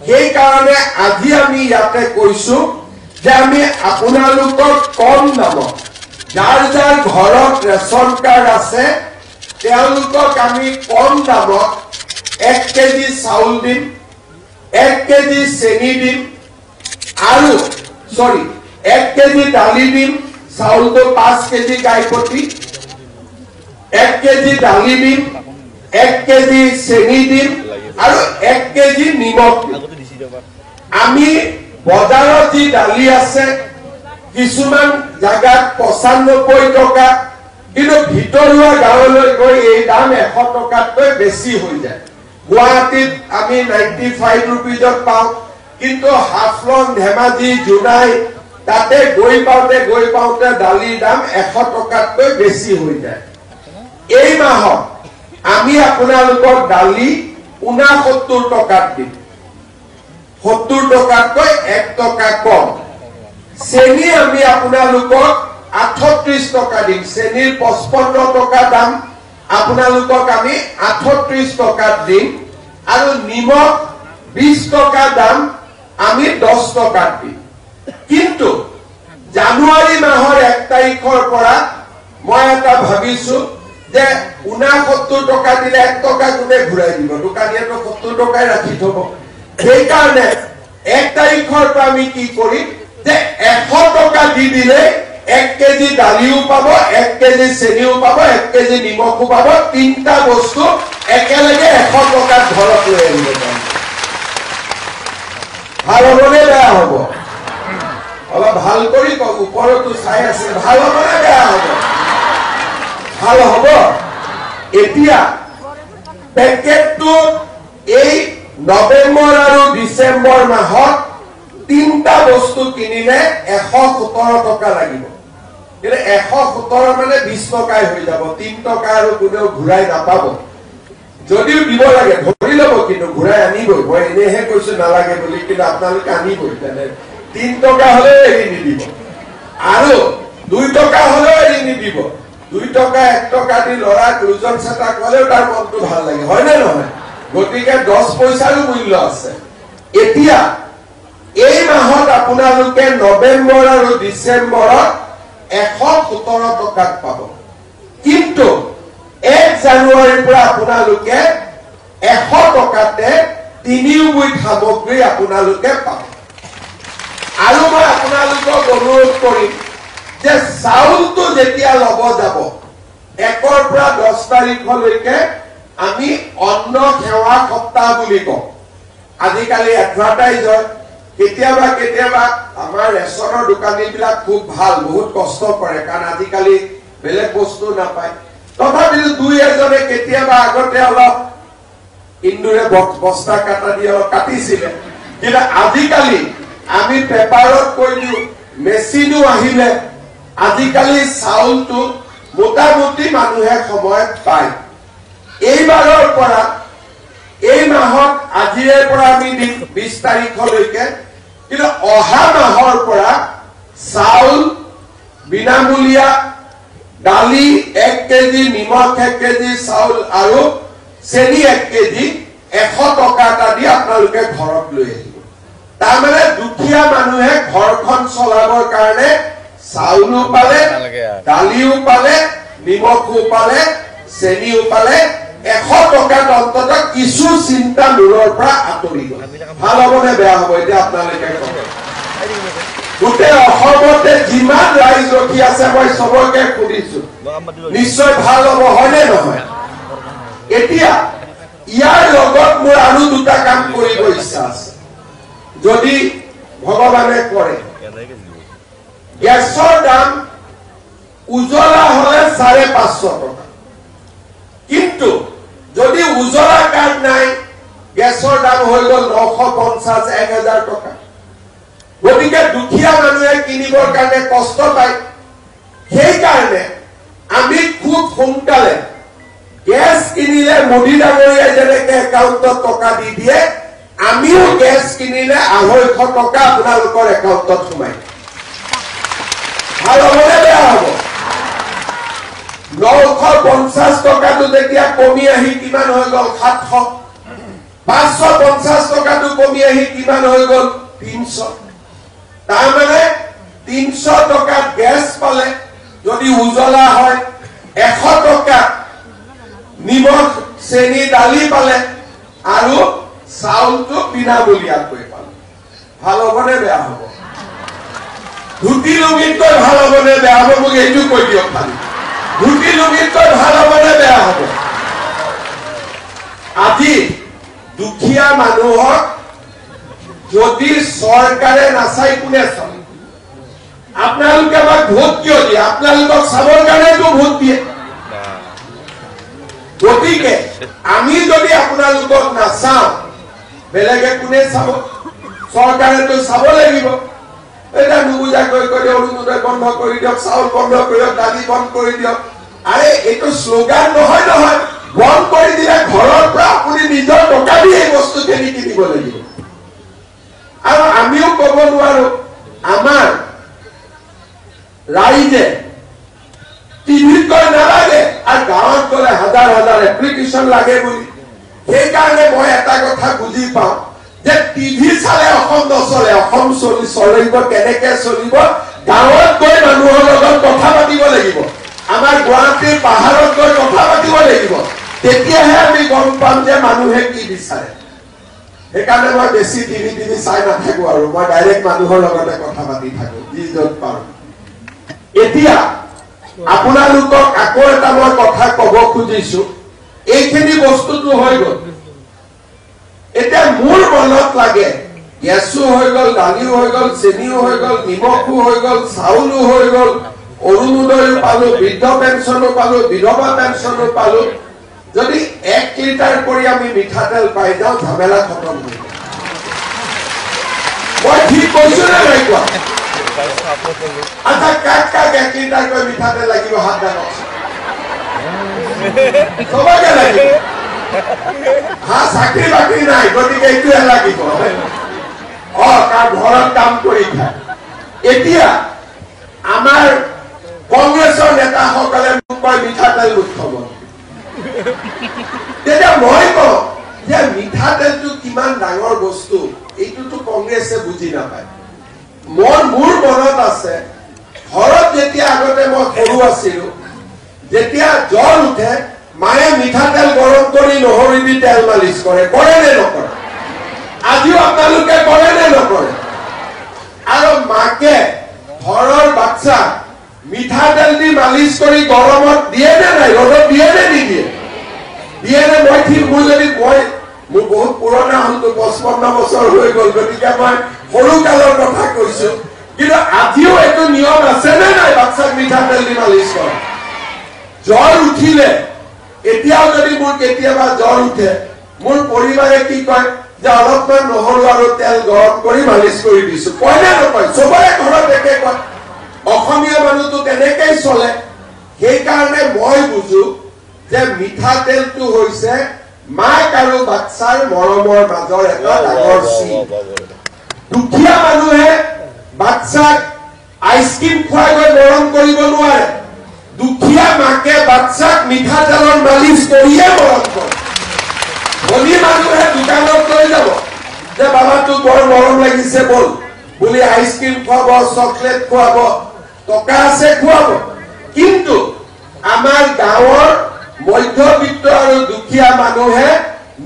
সেইকাৰণে আজি আমি ইয়াতে কৈছো যে আমি আপোনালোকক কম দামত যাৰ যাৰ ঘৰত ৰেচন কাৰ্ড আছে তেওঁলোকক আমি কম দামত 1 কেজি চাউল দিম 1 কেজি চেনি দিম আৰু 1 কেজি দালি দিম চাউলটো 5 কেজি গাইপতি 1 কেজি দালি দিম 1 কেজি চেনি দিম আৰু 1 কেজি নিমখ আমি বজাৰত যি দালি আছে কিছুমান জায়গাত 95 টকা কিন্তু ভিতৰুৱা গাঁৱলৈ গৈ এই দাম 100 টকাতকৈ বেছি হৈ যায় গুৱাহাটীত আমি 95 रुपीजত পাওঁ কিন্তু হাফলং ধেমাজি জুনাই তাতে গৈ পাওঁতে দালিৰ দাম 100 টকাতকৈ বেছি হৈ যায় এই মাহত আমি আপোনালোকৰ দালি 69 টকাত দিম 70 টকাতকৈ 1 টকা কম চেনি আমি আপোনালোকক 38 টকা দিম চেনিৰ 55 টকা দাম আপোনালোকক আমি 38 টকাত দিম আৰু নিমখ 20 টকা দাম আমি 10 টকাত দিম কিন্তু জানুৱাৰী মাহৰ 1 তাৰিখৰ পৰা মই এটা ভাবিছো যে 69 টকা দিলে 1 টকা কোনে ঘূৰাই দিব দোকানীয়েতো 70 টকাই ৰাখি থব সেইকাৰণে 1 তাৰিখৰ পৰা আমি কি কৰিম যে 100 টকা দি দিলে 1 কেজি দালিও পাব 1 কেজি চেনিও পাব 1 কেজি নিমখো পাব তিনটা বস্তু একেলগে 100 টকাত ঘৰত লৈ আহিব ভাল হ'বনে বেয়া হ'ব অলপ ভাল কৰি কওক ওপৰতো চাই আছে ভাল হ'বনে বেয়া হ'ব ভাল হ'ব এতিয়া পেকেটটো এই নৱেম্বৰ আৰু ডিচেম্বৰ মাহত তিনটা বস্তু কিনিলে 117 টকা লাগিব কিন্তু 117 মানে 20 টকাই হৈ যাব 3 টকা আৰু কোনেও ঘূৰাই নাপাব যদিও দিব লাগে ধৰি ল'ব কিন্তু ঘূৰাই আনিবই মই এনেহে কৈছো নালাগে বুলি কিন্তু আপোনালোকে আনিবই তেনে 3 টকা হলে এৰি নিদিব আৰু 2 টকা হলে এৰি নিদিব 2 টকা 1 টকা দি লৰা দুজন চেতা কলেও তাৰ মনটো ভাল লাগে হয় নে নহয় গতিকে 10 পইচাৰো মূল্য আছে এতিয়া এই মাহত আপোনালোকে নৱেম্বৰ আৰু ডিচেম্বৰত 117 টকাত পাব কিন্তু 1 জানুৱাৰীৰ পৰা আপোনালোকে 100 টকাতে তিনিওবিধ সামগ্ৰী আপোনালোকে পাব আৰু মই আপোনালোকক অনুৰোধ কৰিম যে চাউলটো যেতিয়া লব যাব 1 ৰ পৰা 10 তাৰিখলৈকে আমি অন্ন সেৱা সপ্তাহ বুলি কওঁ আজিকালি এডভাৰটাইজ হয় কেতিয়াবা কেতিয়াবা আমাৰ ৰেচনৰ দোকানীবিলাক খুব ভাল বহুত কষ্ট কৰে কাৰণ আজিকালি বেলেগ বস্তু নাপায় তথাপিও দুই এজনে কেতিয়াবা আগতে অলপ ইন্দুৰে বস্তা কাটা দি অলপ কাটিছিলে কিন্তু আজিকালি আমি পেপাৰত কৈ দিও মেচিনো আহিলে আজিকালি চাউলটো মোটামুটি মানুহে সময় পায় এইবাৰৰ পৰা এই মাহত আজিৰে পৰা আমি 20 তাৰিখলৈকে কিন্তু অহা মাহৰ পৰা চাউল বিনামূলীয়া দালি 1 কেজি নিমখ 1 কেজি চাউল আৰু চেনি 1 কেজি 100 টকা এটা দি আপোনালোকে ঘৰত লৈ আহিব তাৰমানে দুখীয়া মানুহে ঘৰখন চলাবৰ কাৰণে চাউলো পালে দালিও পালে নিমখো পালে চেনিও পালে 100 টকাত অন্তত কিছু চিন্তা মূৰৰ পৰা আঁতৰি গ'ল ভাল হ'বনে বেয়া হ'ব এতিয়া আপোনালোকে কওক গোটেই অসমতে যিমান ৰাইজ ৰখি আছে মই সবকে সুধিছো নিশ্চয় ভাল হ'ব হয়নে নহয় এতিয়া ইয়াৰ লগত মোৰ আৰু দুটা কাম কৰিব ইচ্ছা আছে যদি ভগৱানে কৰে গেছৰ দাম উজলা হলে 550 টকা কিন্তু যদি উজলা কাৰ্ড নাই গেছৰ দাম হৈ গ'ল 950 1000 টকা গতিকে দুখীয়া মানুহে কিনিবৰ কাৰণে কষ্ট পায় সেই কাৰণে আমি খুব সোনকালে গ্যাস কিনিলে মোদী ডাঙৰীয়াই যেনেকে একাউণ্টত টকা দি দিয়ে আমিও গ্যাস কিনিলে 250 টকা আপোনালোকৰ একাউণ্টত সোমাই ভাল হ'বনে বেয়া হ'ব 950 টকাটো যেতিয়া কমি আহি কিমান হৈ গ'ল 700 550 টকাটো কমি আহি কিমান হৈ গ'ল 300 তাৰমানে 300 টকা গ্যাস পালে যদি উজলা হয় 100 টকা নিমখ চেনি দালি পালে আৰু চাউলটো বিনামূলীয়াকৈ পালে ভাল হ'বনে বেয়া হ'ব ধুতি লুঙিতকৈ ভাল হ'বনে বেয়া হ'ব মোক এইটো কৈ দিয়ক খালি ধুতি লুঙিতকৈ ভাল হ'বনে বেয়া হ'ব আজি দুখীয়া মানুহক যদি চৰকাৰে নাচাই কোনে চাব আপোনালোকে আমাক ভোট কিয় দিয়ে আপোনালোকক চাবৰ কাৰণেতো ভোট দিয়ে গতিকে আমি যদি আপোনালোকক নাচাওঁ বেলেগে কোনে চাব চৰকাৰেতো চাব লাগিব এটা নুবুজাকৈ কৈ অৰুণোদয় বন্ধ কৰি দিয়ক চাউল বন্ধ কৰি দিয়ক দালি বন্ধ কৰি দিয়ক আৰে এইটো শ্লোগান নহয় নহয় বন্ধ কৰি দিলে ঘৰৰ পৰা আপুনি নিজৰ টকা দি এই বস্তুখিনি কিনিব লাগিব আৰু আমিও ক'ব নোৱাৰো আমাৰ ৰাইজে টিভিত গৈ নালাগে আৰু গাঁৱত গ'লে হাজাৰ হাজাৰ এপ্লিকেশ্যন লাগে বুলি সেইকাৰণে মই এটা কথা বুজি পাওঁ যে টিভি চালে অসম নচলে অসম চলিব কেনেকে চলিব গাঁৱত গৈ মানুহৰ লগত কথা পাতিব লাগিব আমাৰ গুৱাহাটীৰ পাহাৰত গৈ কথা পাতিব লাগিব তেতিয়াহে আমি গম পাম যে মানুহে কি বিচাৰে সেইকাৰণে মই বেছি টিভি চাই নাথাকো আৰু মই ডাইৰেক্ট মানুহৰ লগতে কথা পাতি থাকো যি য'ত পাৰো আপোনালোকক আকৌ এটা মই কথা কব খুজিছো এইখিনি বস্তুটো হৈ গল এটা মোৰ মনত লাগে গেছো হৈ গল দালিও হৈ গল চেনিও হৈ গল নিমখো হৈ গল চাউলো হৈ গল অৰুণোদয় পালো বৃদ্ধ পেঞ্চনো পালো বিধৱা পেঞ্চনো পালো যদি 1 লিটাৰ কৰি আমি মিঠাতেল পাই যাও ঝামেলা খতম হৈ যায় মই ঠিক কৈছো না নাই কোৱা আচ্ছা কাক 1 লিটাৰ কৰি মিঠাতেল লাগিব হাত দাও সবাকে লাগিব হা চাকৰি বাকৰি নাই গতিকে এইটোৱে লাগিব কাৰ ঘৰত কাম কৰি খায় এতিয়া আমাৰ কংগ্ৰেছৰ নেতাসকলে মোক কয় মিঠাতেল মুখ্যমন্ত্ৰী তেতিয়া মই কওঁ যে মিঠাতেলটো কিমান ডাঙৰ বস্তু এইটোতো কংগ্ৰেছে বুজি নাপায় মোৰ মনত আছে ঘৰত যেতিয়া আগতে মই সৰু আছিলো যেতিয়া জ্বৰ উঠে মায়ে মিঠাতেল গৰম কৰি নহৰু দি তেল মালিচ কৰে নে নকৰে আজিও আপোনালোকে কৰে নে নকৰে আৰু মাকে ঘৰৰ বাচ্চা মিঠাতেল দি মালিচ কৰি গৰমত দিয়ে নে নাই ৰ'দত দিয়ে নে নিদিয়ে দিয়ে নে মই ঠিক মোৰ যদি মোৰ বহুত পুৰণা হলতো 55 বছৰ হৈ গল গতিকে মই সৰু কালৰ কথা কৈছো কিন্তু আজিও এইটো নিয়ম আছে নে নাই বাচ্চাক মিঠাতেল দি মালিচ কৰা জ্বৰ উঠিলে এতিয়াও যদি মোৰ কেতিয়াবা জ্বৰ উঠে মোৰ পৰিবাৰে কি কয় যে অলপমান নহৰু আৰু তেল গৰম কৰি মালিচ কৰি দিছো কয় নে নকয় চবৰে ঘৰত একে কয় অসমীয়া মানুহটো তেনেকেই চলে সেইকাৰণে মই বুজো যে মিঠাতেলটো হৈছে মাক আৰু বাচ্চাৰ মৰমৰ মাজৰ এটা ডাঙৰ চিন দুখীয়া মানুহে বাচ্চাক আইচক্ৰীম খুৱাই গৈ মৰম কৰিব নোৱাৰে দুখীয়া মাকে বাচ্চাক মিঠাতেলৰ মালিচ কৰিয়ে মৰম কৰে ধনী মানুহে দোকানত লৈ যাব যে বাবাটো বৰ মৰম লাগিছে বল বুলি আইচক্ৰীম খুৱাব চকলেট খুৱাব টকা আছে খুৱাব কিন্তু আমাৰ গাঁৱৰ মধ্যবিত্ত আৰু দুখীয়া মানুহে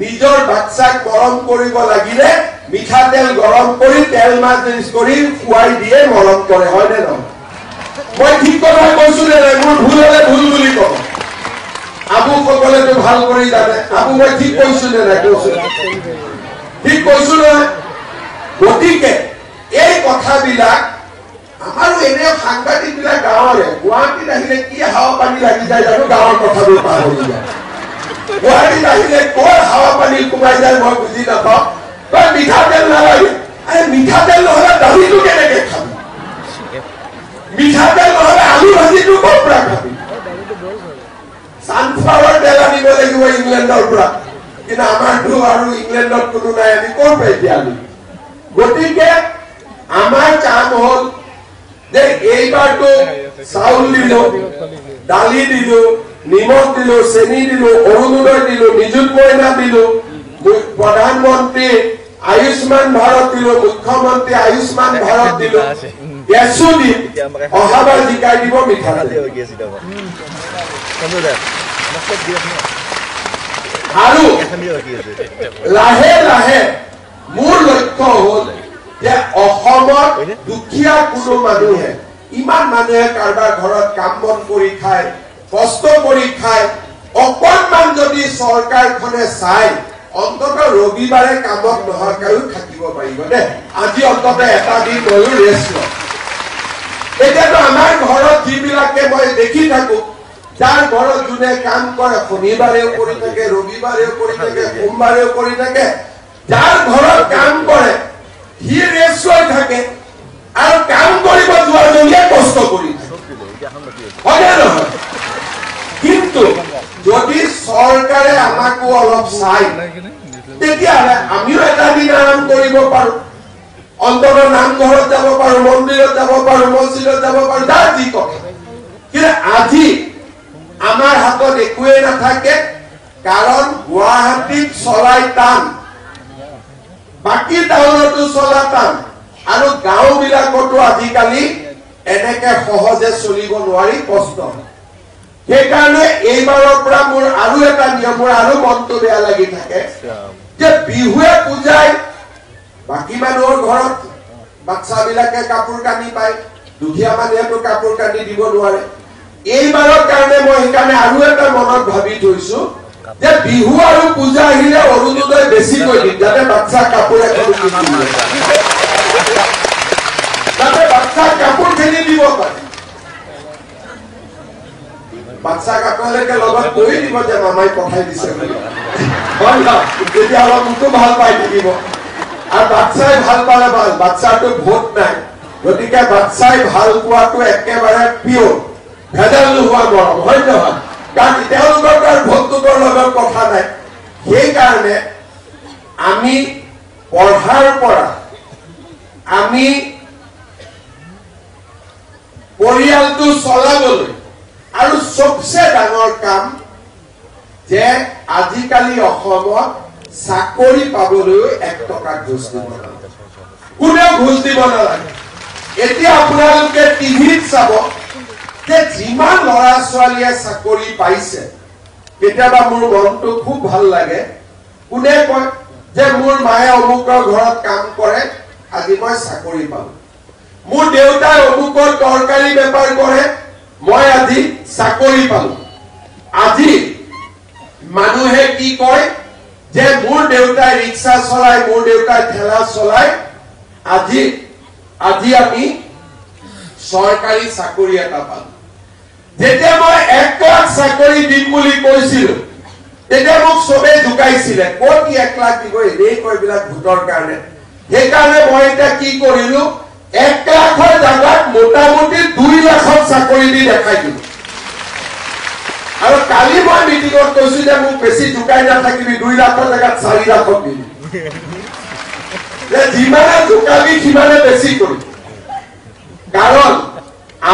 নিজৰ বাচ্চাক মৰম কৰিব লাগিলে মিঠাতেল গৰম কৰি তেল মালিচ কৰি খুৱাই দিয়ে মৰম কৰে হয় নে নহয় মই ঠিক কথা কৈছো নে নাই মোৰ ভুল হলে ভুল বুলি কব আপুসকলেতো ভাল কৰি জানে আপু মই ঠিক কৈছো নে নাই কৈছো ঠিক কৈছো নহয় গতিকে এই কথাবিলাক আমাৰো এনে সাংবাদিক বিলাক গাঁৱৰে গুৱাহাটীত আহিলে কি হাৱা পানী লাগি যায় জানো গাঁৱৰ কথাবোৰ পাহৰি যায় গুৱাহাটীত আহিলে কৰ হাৱা পানী সোমাই যায় মই বুজি নাপাওঁ তই মিঠাতেল নালাগে মিঠাতেল নহলে দালিটো কেনেকে খাবি মিঠাতেল নহলে আলু ভাজিটো ক'ৰ পৰা খাবি সানফ্লাৱাৰ তেল আনিব লাগিব ইংলেণ্ডৰ পৰা কিন্তু আমাৰতো আৰু ইংলেণ্ডত কোনো নাই আমি ক'ৰ পৰা এতিয়া আনিম গতিকে আমাৰ কাম হল যে এইবাৰটো চাউল দিলো দালি দিলো নিমখ দিলো চেনি দিলো অৰুণোদয় দিলো নিযুত মইনা দিলো প্ৰধানমন্ত্ৰী আয়ুষ্মান ভাৰত দিলো মুখ্যমন্ত্ৰী আয়ুষ্মান ভাৰত দিলো গেছো দিম অহাবাৰ জিকাই দিব মিঠাতেল আৰু লাহে লাহে মোৰ লক্ষ্য হল যে অসমত দুখীয়া কোনো মানুহে ইমান মানুহে কাৰোবাৰ ঘৰত কাম বন কৰি খায় কষ্ট কৰি খায় অকণমান যদি চৰকাৰখনে চাই অন্তত ৰবিবাৰে কামত নহাকৈও থাকিব পাৰিব দে আজি অন্তত এটা দিন ময়ো ৰেষ্ট লওঁ এতিয়াতো আমাৰ ঘৰত যিবিলাকে মই দেখি থাকো যাৰ ঘৰত যোনে কাম কৰে শনিবাৰেও কৰি থাকে ৰবিবাৰেও কৰি থাকে সোমবাৰেও কৰি থাকে যাৰ ঘৰত কাম কৰে সি ৰেষ্ট লৈ থাকে আৰু কাম কৰিব যোৱাজনীয়ে কষ্ট কৰি থাকে হয় নহয় কিন্তু যদি চৰকাৰে আমাকো অলপ চাই তেতিয়াহ'লে আমিও এটা দিন আৰাম কৰিব পাৰো অন্তত নামঘৰত যাব পাৰো মন্দিৰত যাব পাৰো মছজিদত যাব পাৰো যাৰ যি কথা কিন্তু আজি আমাৰ হাতত একোৱে নাথাকে কাৰণ গুৱাহাটীত চলাই টান বাকী টাউনতো চলা টান আৰু গাঁও বিলাকতো আজিকালি এনেকে সহজে চলিব নোৱাৰি কষ্ট সেইকাৰণে এইবাৰৰ পৰা মোৰ আৰু এটা নিয়ম মোৰ আৰু মনটো বেয়া লাগি থাকে যে বিহুৱে পূজাই বাকী মানুহৰ ঘৰত বাচ্চাবিলাকে কাপোৰ কানি পায় দুখীয়া মানুহেতো কাপোৰ কানি দিব নোৱাৰে এইবাৰৰ কাৰণে মই সেইকাৰণে আৰু এটা মনত ভাবি থৈছো যে বিহু আৰু পূজা আহিলে অৰুণোদয় বেছিকৈ দিম যাতে বাচ্চা কাপোৰ এখন কিনিব যাতে বাচ্চা কাপোৰ কিনি দিব পাৰে বাচ্চা কাপোৰলৈকে লগত কৈ দিব যে মামাই পঠাই দিছে বুলি হয় না তেতিয়া অলপ মোকো ভাল পাই থাকিব আৰু বাচ্চাই ভাল পালে ভাল বাচ্চাটো ভোট নাই গতিকে বাচ্চাই ভাল পোৱাটো একেবাৰে পিয়ৰ ভেজাল নোহোৱা মৰম হয় নহয় কাৰণ তেওঁলোকৰ তাৰ ভোটটোৰ লগত কথা নাই সেইকাৰণে আমি পঢ়াৰ পৰা আমি পৰিয়ালটো চলাবলৈ আৰু সবচে ডাঙৰ কাম যে আজিকালি অসমত চাকৰি পাবলৈও 1 টকা ঘুষ দিব নালাগে কোনেও ঘুষ দিব নালাগে এতিয়া আপোনালোকে টিভিত চাব যে যিমান ল'ৰা ছোৱালীয়ে চাকৰি পাইছে কেতিয়াবা মোৰ মনটো খুব ভাল লাগে কোনে কয় যে মোৰ মায়ে অমুকৰ ঘৰত কাম কৰে আজি মই চাকৰি পালো মোৰ দেউতাই অমুকৰ তৰকাৰী বেপাৰ কৰে মই আজি চাকৰি পালো আজি মানুহে কি কয় যে মোৰ দেউতাই ৰিক্সা চলাই মোৰ দেউতাই ঠেলা চলাই আজি আমি সৰকাৰি চাকৰি এটা পালো যেতিয়া মই 1 লাখ চাকৰি দিম বুলি কৈছিলো তেতিয়া মোক সবে ঢুকাইছিলে কোন কি 1 লাখ দিব এই কয়বিলাক ভোটৰ কাৰণে সেই কাৰণে মই এটা কি কৰিলো 1 লাখৰ জাগাত মোটামুটি 2 লাখৰ চাকৰি দি দেখাই দিলো আৰু কালি মই মিটিঙত কৈছো যে মোক বেছি ঢুকাই নাথাকিবি 2 লাখৰ জাগাত 4 লাখত দিম যে যিমানে ঢুকাবি সিমানে বেছি কৰি কাৰণ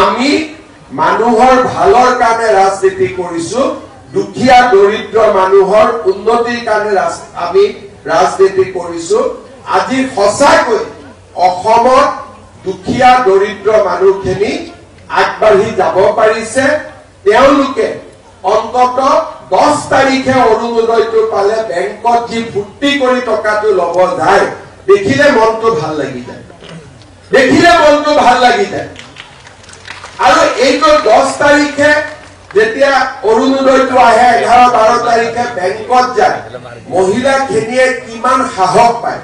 আমি মানুহৰ ভালৰ কাৰণে ৰাজনীতি কৰিছো দুখীয়া দৰিদ্ৰ মানুহৰ উন্নতিৰ কাৰণে আমি ৰাজনীতি কৰিছো আজি সঁচাকৈ অসমত দুখীয়া দৰিদ্ৰ মানুহখিনি আগবাঢ়ি যাব পাৰিছে তেওঁলোকে অন্তত 10 তাৰিখে অৰুণোদয়টো পালে বেংকত যি ফুটি কৰি টকাটো লব যায় দেখিলে মনটো ভাল লাগি যায় আৰু এইটো 10 তাৰিখে যেতিয়া অৰুণোদয়টো আহে 11-12 তাৰিখে বেংকত যায় মহিলাখিনিয়ে কিমান সাহস পায়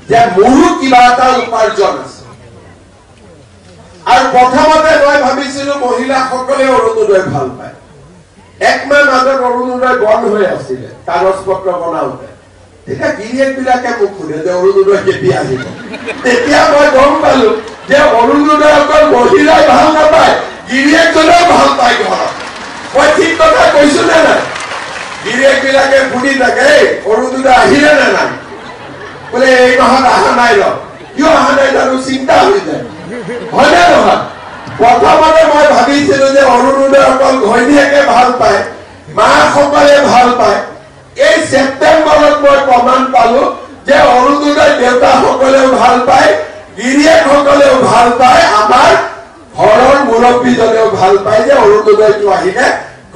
যে মোৰো কিবা এটা উপাৰ্জন আছে আৰু প্ৰথমতে মই ভাবিছিলো মহিলাসকলে অৰুণোদয় ভাল পায় একমাহ মাজত অৰুণোদয় বন্ধ হৈ আছিল কাগজ পত্ৰ বনাওতে তেতিয়া গিৰিয়েকবিলাকে মোক সুধে যে অৰুণোদয় কেতিয়া আহিব তেতিয়া মই গম পালো যে অৰুণোদয় অকল মহিলাই ভাল নাপায় গিৰিয়েকজনেও ভাল পায় ঘৰত মই ঠিক কথা কৈছো নে নাই গিৰিয়েকবিলাকে সুধি থাকে অৰুণোদয় আহিলে নে নাই বোলে এই মাহত অহা নাই ৰ কিয় অহা নাই জানো চিন্তা হৈ যায় হয়নে নহয় প্ৰথমতে মই ভাবিছিলো যে অৰুণোদয় অকল ঘৈণীয়েকে ভাল পায় মাসকলে ভাল পায় এই সেপ্টেম্বৰত মই প্ৰমাণ পালো যে অৰুণোদয় দেউতাসকলেও ভাল পায় গিৰিয়েকসকলেও ভাল পায় আমাৰ ঘৰৰ মুৰব্বীজনেও ভাল পায় যে অৰুণোদয়টো আহিলে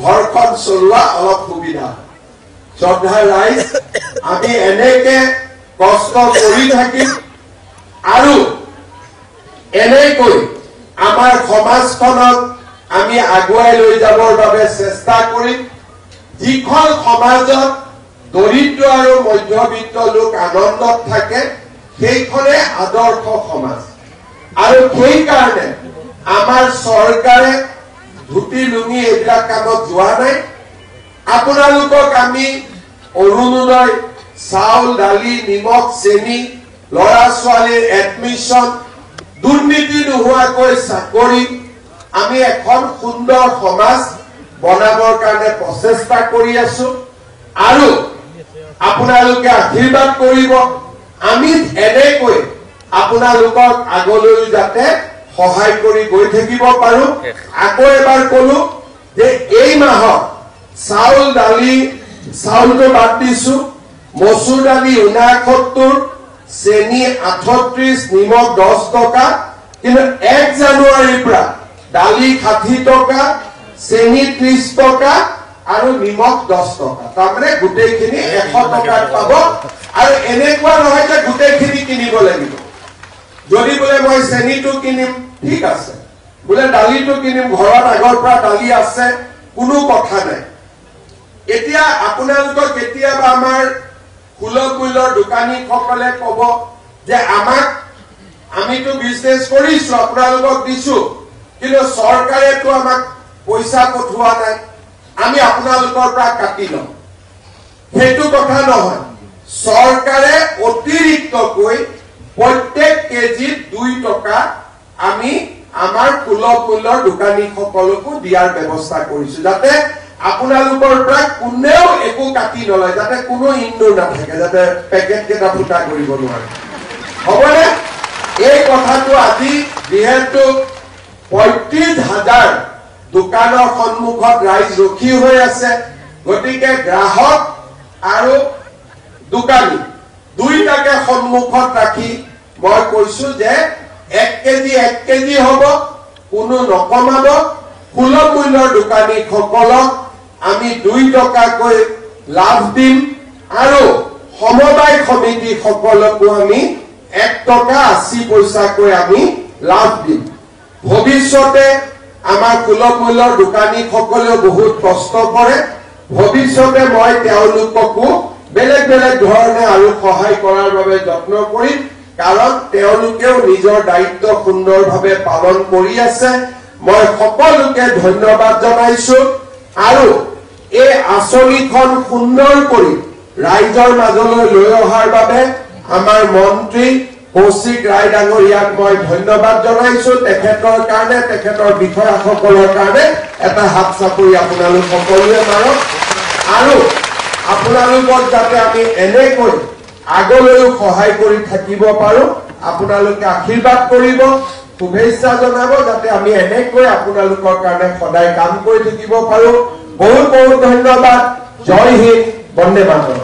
ঘৰখন চলোৱা অলপ সুবিধা শ্ৰদ্ধা ৰাইজ আমি এনেকে কষ্ট কৰি থাকিম আৰু এনেকৈ আমাৰ সমাজখনক আমি আগুৱাই লৈ যাবৰ বাবে চেষ্টা কৰিম যিখন সমাজত দৰিদ্ৰ আৰু মধ্যবিত্ত লোক আনন্দত থাকে সেইখনে আদৰ্শ সমাজ আৰু সেই কাৰণে আমাৰ চৰকাৰে ধুতি লুঙি এইবিলাক কামত যোৱা নাই আপোনালোকক আমি অৰুণোদয় চাউল দালি নিমখ চেনি ল'ৰা ছোৱালীৰ এডমিশ্যন দুৰ্নীতি নোহোৱাকৈ চাকৰি আমি এখন সুন্দৰ সমাজ বনাবৰ কাৰণে প্ৰচেষ্টা কৰি আছো আৰু আপোনালোকে আশীৰ্বাদ কৰিব আমি এনেকৈ আপোনালোকক আগলৈ যাতে সহায় কৰি গৈ থাকিব পাৰো আকৌ এবাৰ কলো যে এই মাহত চাউল দালি চাউলটো বাদ দিছো মচুৰ দালি 69 চেনি 38 নিমখ 10 টকা কিন্তু 1 জানুৱাৰীৰ পৰা দালি 60 টকা চেনি 30 টকা আৰু নিমখ 10 টকা তাৰমানে গোটেইখিনি 100 টকাত পাব আৰু এনেকুৱা নহয় যে গোটেইখিনি কিনিব লাগিব যদি বোলে মই চেনিটো কিনিম ঠিক আছে বোলে দালিটো কিনিম ঘৰত আগৰ পৰা দালি আছে কোনো কথা নাই এতিয়া আপোনালোকক কেতিয়াবা আমাৰ সুলভ মূল্যৰ দোকানীসকলে ক'ব যে আমাক আমিতো বিজনেছ কৰিছো আপোনালোকক দিছো কিন্তু চৰকাৰেতো আমাক পইচা পঠোৱা নাই আমি আপোনালোকৰ পৰা কাটি লম সেইটো কথা নহয় চৰকাৰে অতিৰিক্তকৈ প্ৰত্যেক কেজিত 2 টকা আমি আমাৰ সুলভ মূল্যৰ দোকানীসকলকো দিয়াৰ ব্যৱস্থা কৰিছো যাতে আপোনালোকৰ পৰা কোনেও একো কাটি নলয় যাতে কোনো ইন্দুৰ নাথাকে যাতে পেকেট কেটা ফুটা কৰিব নোৱাৰে হ'বনে এই কথাটো আজি যেহেতু ৩৫,০০০ দোকানৰ সন্মুখত ৰাইজ ৰখি হৈ আছে গতিকে গ্ৰাহক আৰু দোকানী দুইটাকে সন্মুখত ৰাখি মই কৈছো যে 1 কেজি হ'ব কোনো নকমাব সুলভ মূল্যৰ দোকানীসকলক আমি 2 টকাকৈ লাভ দিম আৰু সমবায় সমিতি সকলকো আমি 1 টকা 80 পইচাকৈ আমি লাভ দিম ভৱিষ্যতে আমাৰ সুলভ মূল্যৰ দোকানীসকলেও বহুত কষ্ট কৰে ভৱিষ্যতে মই তেওঁলোককো বেলেগ বেলেগ ধৰণে আৰু সহায় কৰাৰ বাবে যত্ন কৰিম কাৰণ তেওঁলোকেও নিজৰ দায়িত্ব সুন্দৰভাৱে পালন কৰি আছে মই সকলোকে ধন্যবাদ জনাইছো আৰু এই আঁচনিখন সুন্দৰ কৰি ৰাইজৰ মাজলৈ লৈ অহাৰ বাবে আমাৰ মন্ত্ৰী কৌশিক ৰায় ডাঙৰীয়াক মই ধন্যবাদ জনাইছো তেখেতৰ কাৰণে তেখেতৰ বিষয়াসকলৰ কাৰণে এটা হাত চাপৰি আপোনালোক সকলোৱে মাৰক আৰু আপোনালোকক যাতে আমি এনেকৈ আগলৈও সহায় কৰি থাকিব পাৰো আপোনালোকে আশীৰ্বাদ কৰিব শুভেচ্ছা জনাব যাতে আমি এনেকৈ আপোনালোকৰ কাৰণে সদায় কাম কৰি থাকিব পাৰো বহুত বহুত ধন্যবাদ জয় হিন্দ বন্দে মাতৰম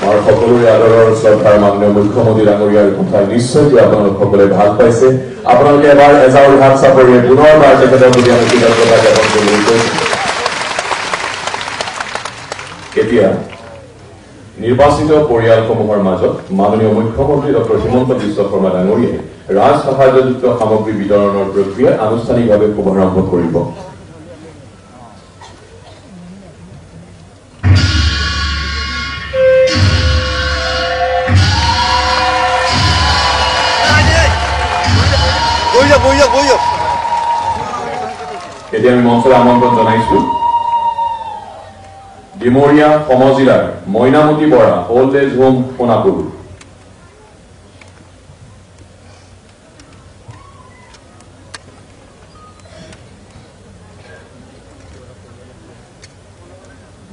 আমাৰ সকলোৰে আদৰৰ শ্ৰদ্ধাৰ মাননীয় মুখ্যমন্ত্ৰী ডাঙৰীয়াৰ কথা নিশ্চয় আপোনালোক সকলে ভাল পাইছে আপোনালোকে এবাৰ এজাউৰি হাত চাপৰিয়ে পুনৰবাৰ তেখেতৰ প্ৰতি আমি কৃতজ্ঞতা জ্ঞাপন কৰিবলৈ কৈছো এতিয়া নিৰ্বাচিত পৰিয়ালসমূহৰ মাজত মাননীয় মুখ্যমন্ত্ৰী ডক্টৰ হিমন্ত বিশ্ব শৰ্মা ডাঙৰীয়াই ৰাজ সাহায্যযুক্ত সামগ্ৰী বিতৰণৰ প্ৰক্ৰিয়া আনুষ্ঠানিকভাৱে শুভাৰম্ভ কৰিব এতিয়া আমি মঞ্চলৈ আমন্ত্ৰণ জনাইছো ডিমৰীয়া সমজিলাৰ Moinamoti Bora old age home Sonapur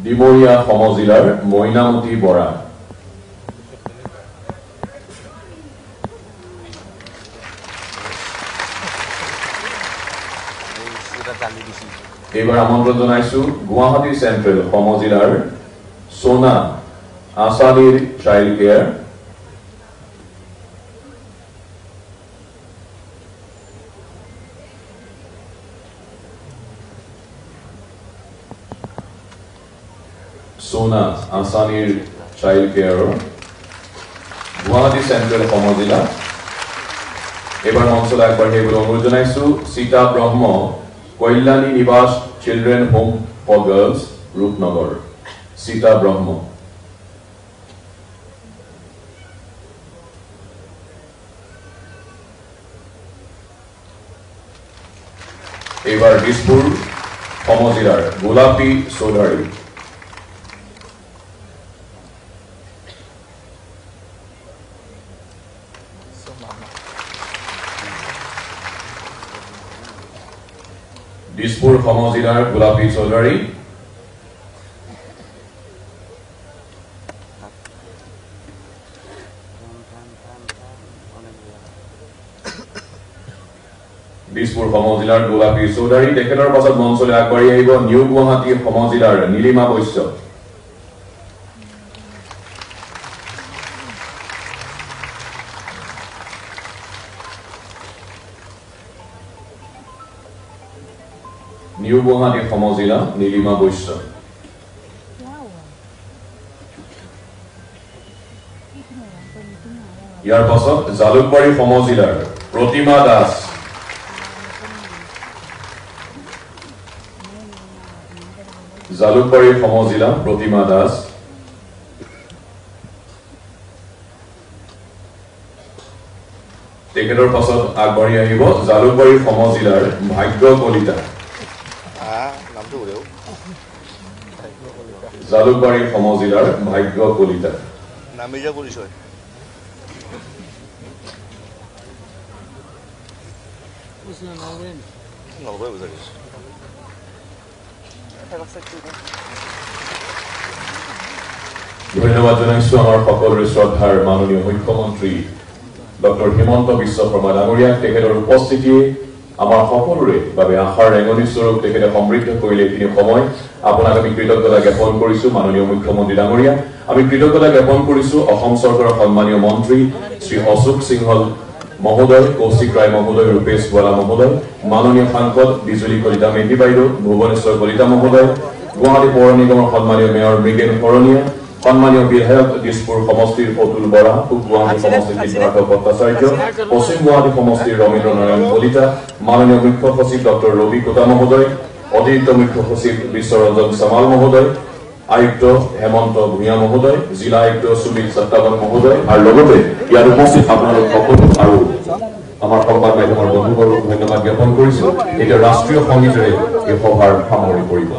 Dimoria সমজিলাৰ মইনামতি বৰা এইবাৰ আমন্ত্ৰণ জনাইছো গুৱাহাটী চেন্ট্ৰেল সমজিলাৰ সোনা আসানীৰ চাইল্ড কেয়াৰ সোনা আসানীৰ চাইল্ড কেয়াৰৰ গুৱাহাটী চেন্ট্ৰেল সমজিলা এইবাৰ মঞ্চলৈ আগবাঢ়িবলৈ অনুৰোধ জনাইছো Sita Brahma Kalyani Nibas children home for girls Rupnagar Sita Brahma এইবাৰ দিছপুৰ সমজিলাৰ গোলাপী চৌধাৰী দিছপুৰ সমজিলাৰ গোলাপী চৌধাৰী দিছপুৰ সমজিলাৰ গোলাপী চৌধাৰী তেখেতৰ পাছত মঞ্চলৈ আগবাঢ়ি আহিব নিউ গুৱাহাটী সমজিলাৰ নীলিমা বৈশ্য নিউ গুৱাহাটী সমজিলা নীলিমা বৈশ্য ইয়াৰ পাছত জালুকবাৰী সমজিলাৰ প্ৰতিমা দাস জালুকবাৰী সমজিলা প্ৰতিমা দাস তেখেতৰ পাছত আগবাঢ়ি আহিব জালুকবাৰী সমজিলাৰ ভাগ্য কলিতা জালুকবাৰী সমজিলাৰ ভাগ্য কলিতা নামিজা পৰিচয় ধন্যবাদ জনাইছো আমাৰ সকলোৰে শ্ৰদ্ধাৰ মাননীয় মুখ্যমন্ত্ৰী ডক্টৰ হিমন্ত বিশ্ব শৰ্মা ডাঙৰীয়াক তেখেতৰ উপস্থিতিয়ে আমাৰ সকলোৰে বাবে আশাৰ ৰেঙনি স্বৰূপ তেখেতে সমৃদ্ধ কৰিলে এইখিনি সময় আপোনাক আমি কৃতজ্ঞতা জ্ঞাপন কৰিছো মাননীয় মুখ্যমন্ত্ৰী ডাঙৰীয়া আমি কৃতজ্ঞতা জ্ঞাপন কৰিছো অসম চৰকাৰৰ সন্মানীয় মন্ত্ৰী শ্ৰী অশোক সিংহল মহোদয় কৌশিক ৰায় মহোদয় ৰূপেশ গোৱালা মহোদয় মাননীয় সাংসদ বিজুলী কলিতা মেধি বাইদেউ ভুৱনেশ্বৰ কলিতা মহোদয় গুৱাহাটী পৌৰ নিগমৰ সন্মানীয় মেয়ৰ মৃগেন শৰণীয়া সন্মানীয় বিধায়ক দিছপুৰ সমষ্টিৰ অতুল বৰা পূব গুৱাহাটী সমষ্টিৰ সিদ্ধাৰ্থ ভট্টাচাৰ্য পশ্চিম গুৱাহাটী সমষ্টিৰ ৰবীন্দ্ৰ নাৰায়ণ কলিতা মাননীয় মুখ্য সচিব ডক্টৰ ৰবি কোটা মহোদয় অতিৰিক্ত মুখ্য সচিব বিশ্বৰঞ্জন চামাল মহোদয় আয়ুক্ত হেমন্ত ভূঞা মহোদয় জিলা আয়ুক্ত সুমিত সত্তাৱন মহোদয় আৰু লগতে ইয়াত উপস্থিত আপোনালোক সকলো আৰু আমাৰ সংবাদ মাধ্যমৰ বন্ধুবৰ্গক ধন্যবাদ জ্ঞাপন কৰিছো এতিয়া ৰাষ্ট্ৰীয় সংগীতেৰে এই সভাৰ সামৰণি পৰিব